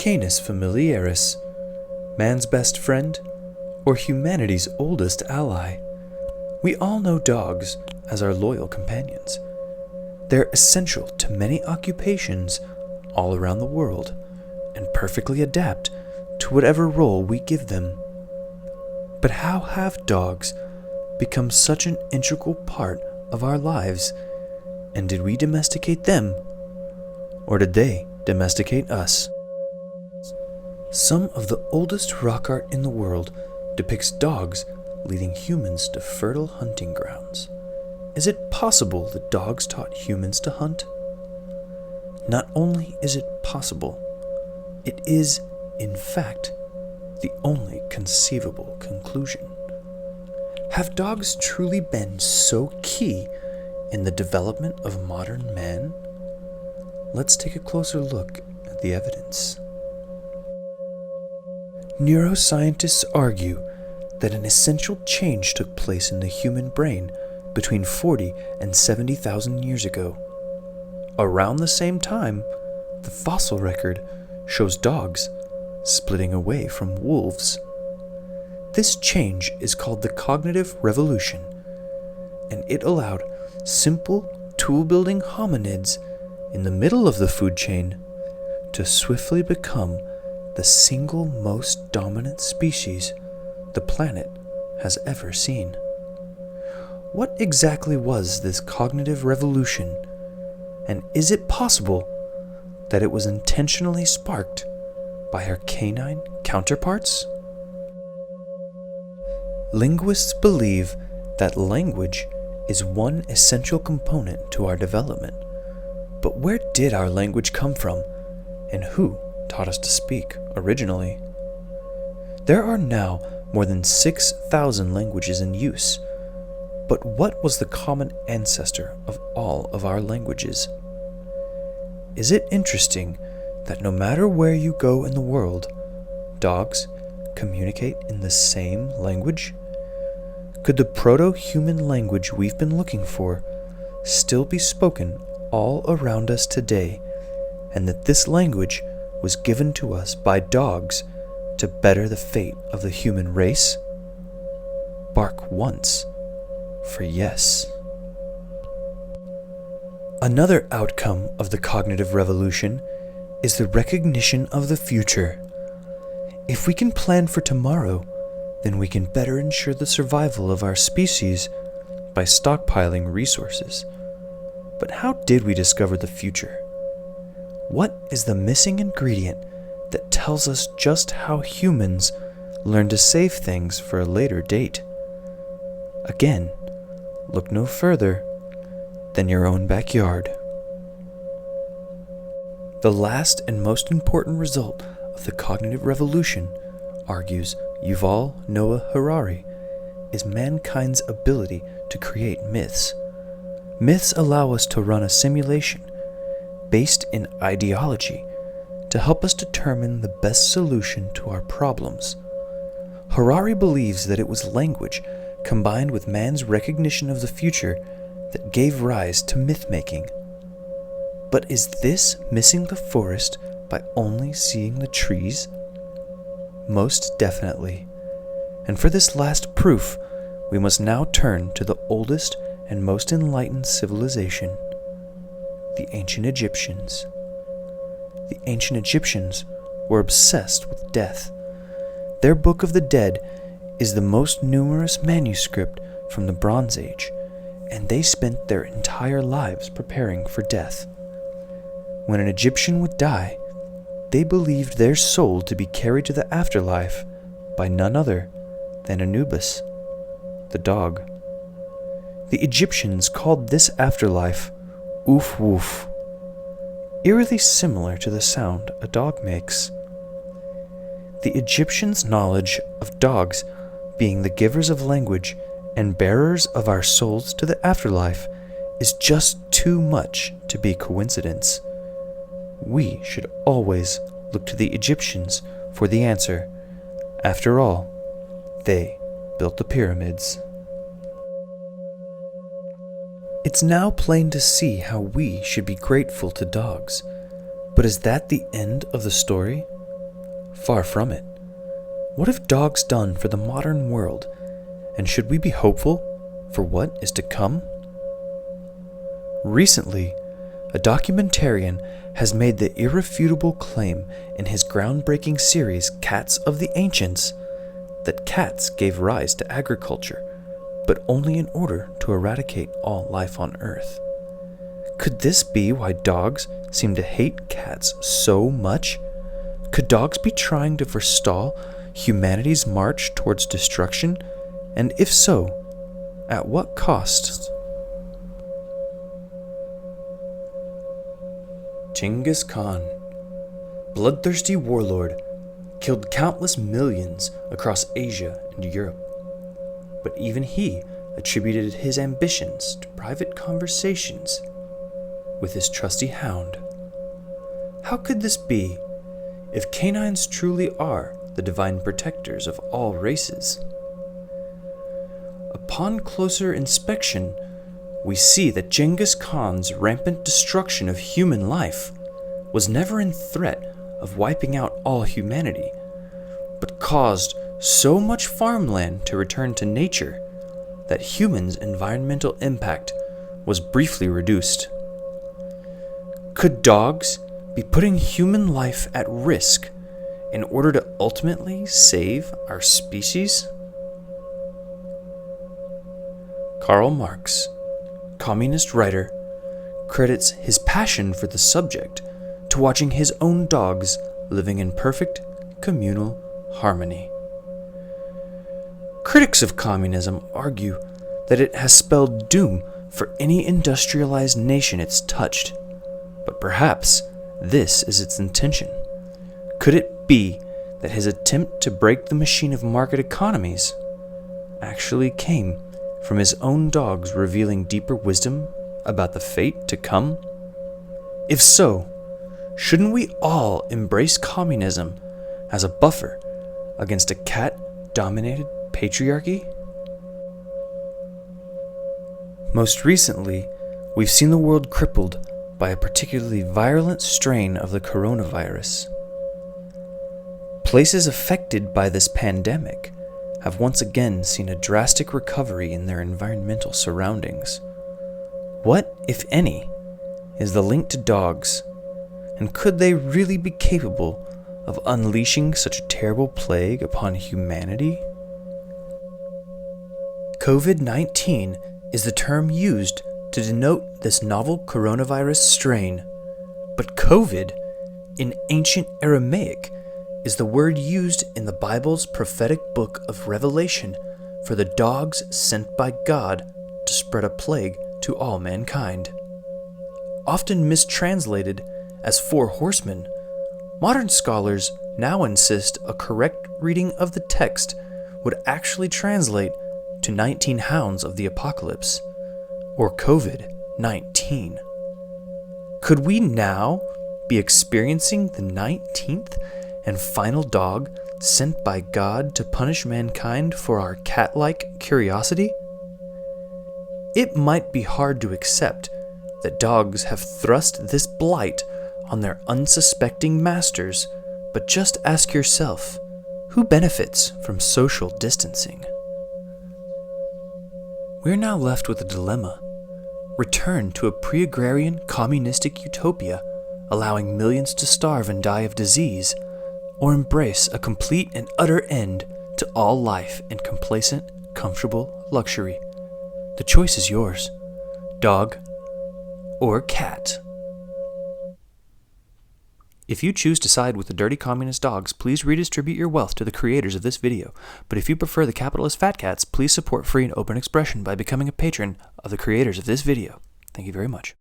Canis familiaris, man's best friend, or humanity's oldest ally. We all know dogs as our loyal companions. They're essential to many occupations all around the world and perfectly adapt to whatever role we give them. But how have dogs become such an integral part of our lives, and did we domesticate them, or did they domesticate us? Some of the oldest rock art in the world depicts dogs leading humans to fertile hunting grounds. Is it possible that dogs taught humans to hunt? Not only is it possible, it is, in fact, the only conceivable conclusion. Have dogs truly been so key in the development of modern man? Let's take a closer look at the evidence. Neuroscientists argue that an essential change took place in the human brain between 40 and 70,000 years ago. Around the same time, the fossil record shows dogs splitting away from wolves. This change is called the cognitive revolution, and it allowed simple tool-building hominids in the middle of the food chain to swiftly become the single most dominant species the planet has ever seen. What exactly was this cognitive revolution, and is it possible that it was intentionally sparked by our canine counterparts? Linguists believe that language is one essential component to our development. But where did our language come from, and who taught us to speak originally? There are now more than 6,000 languages in use, but what was the common ancestor of all of our languages? Is it interesting that no matter where you go in the world, dogs communicate in the same language? Could the proto-human language we've been looking for still be spoken all around us today, and that this language was given to us by dogs to better the fate of the human race? Bark once for yes. Another outcome of the cognitive revolution is the recognition of the future. If we can plan for tomorrow, then we can better ensure the survival of our species by stockpiling resources. But how did we discover the future? What is the missing ingredient that tells us just how humans learn to save things for a later date? Again, look no further than your own backyard. The last and most important result of the cognitive revolution, argues Yuval Noah Harari, is mankind's ability to create myths. Myths allow us to run a simulation based in ideology to help us determine the best solution to our problems. Harari believes that it was language combined with man's recognition of the future that gave rise to myth-making. But is this missing the forest by only seeing the trees? Most definitely. And for this last proof, we must now turn to the oldest and most enlightened civilization, the ancient Egyptians. The ancient Egyptians were obsessed with death. Their Book of the Dead is the most numerous manuscript from the Bronze Age, and they spent their entire lives preparing for death. When an Egyptian would die, they believed their soul to be carried to the afterlife by none other than Anubis, the dog. The Egyptians called this afterlife Oof Woof, eerily similar to the sound a dog makes. The Egyptians' knowledge of dogs being the givers of language and bearers of our souls to the afterlife is just too much to be coincidence. We should always look to the Egyptians for the answer. After all, they built the pyramids. It's now plain to see how we should be grateful to dogs. But is that the end of the story? Far from it. What have dogs done for the modern world, and should we be hopeful for what is to come? Recently, a documentarian has made the irrefutable claim in his groundbreaking series Cats of the Ancients that cats gave rise to agriculture, but only in order to eradicate all life on Earth. Could this be why dogs seem to hate cats so much? Could dogs be trying to forestall humanity's march towards destruction? And if so, at what cost? Chinggis Khaan, bloodthirsty warlord, killed countless millions across Asia and Europe. But even he attributed his ambitions to private conversations with his trusty hound. How could this be if canines truly are the divine protectors of all races? Upon closer inspection, we see that Chinggis Khan's rampant destruction of human life was never in threat of wiping out all humanity, but caused so much farmland to return to nature that humans' environmental impact was briefly reduced. Could dogs be putting human life at risk in order to ultimately save our species? Karl Marx, communist writer, credits his passion for the subject to watching his own dogs living in perfect communal harmony. Critics of communism argue that it has spelled doom for any industrialized nation it's touched, but perhaps this is its intention. Could it be that his attempt to break the machine of market economies actually came from his own dogs revealing deeper wisdom about the fate to come? If so, shouldn't we all embrace communism as a buffer against a cat-dominated patriarchy? Most recently, we've seen the world crippled by a particularly virulent strain of the coronavirus. Places affected by this pandemic have once again seen a drastic recovery in their environmental surroundings. What, if any, is the link to dogs, and could they really be capable of unleashing such a terrible plague upon humanity? COVID-19 is the term used to denote this novel coronavirus strain, but COVID, in ancient Aramaic, is the word used in the Bible's prophetic book of Revelation for the dogs sent by God to spread a plague to all mankind. Often mistranslated as 4 horsemen, modern scholars now insist a correct reading of the text would actually translate to 19 hounds of the apocalypse, or COVID-19. Could we now be experiencing the 19th and final dog sent by God to punish mankind for our cat-like curiosity? It might be hard to accept that dogs have thrust this blight on their unsuspecting masters, but just ask yourself, who benefits from social distancing? We're now left with a dilemma. Return to a pre-agrarian communistic utopia, allowing millions to starve and die of disease, or embrace a complete and utter end to all life in complacent, comfortable luxury. The choice is yours, dog or cat. If you choose to side with the dirty communist dogs, please redistribute your wealth to the creators of this video. But if you prefer the capitalist fat cats, please support free and open expression by becoming a patron of the creators of this video. Thank you very much.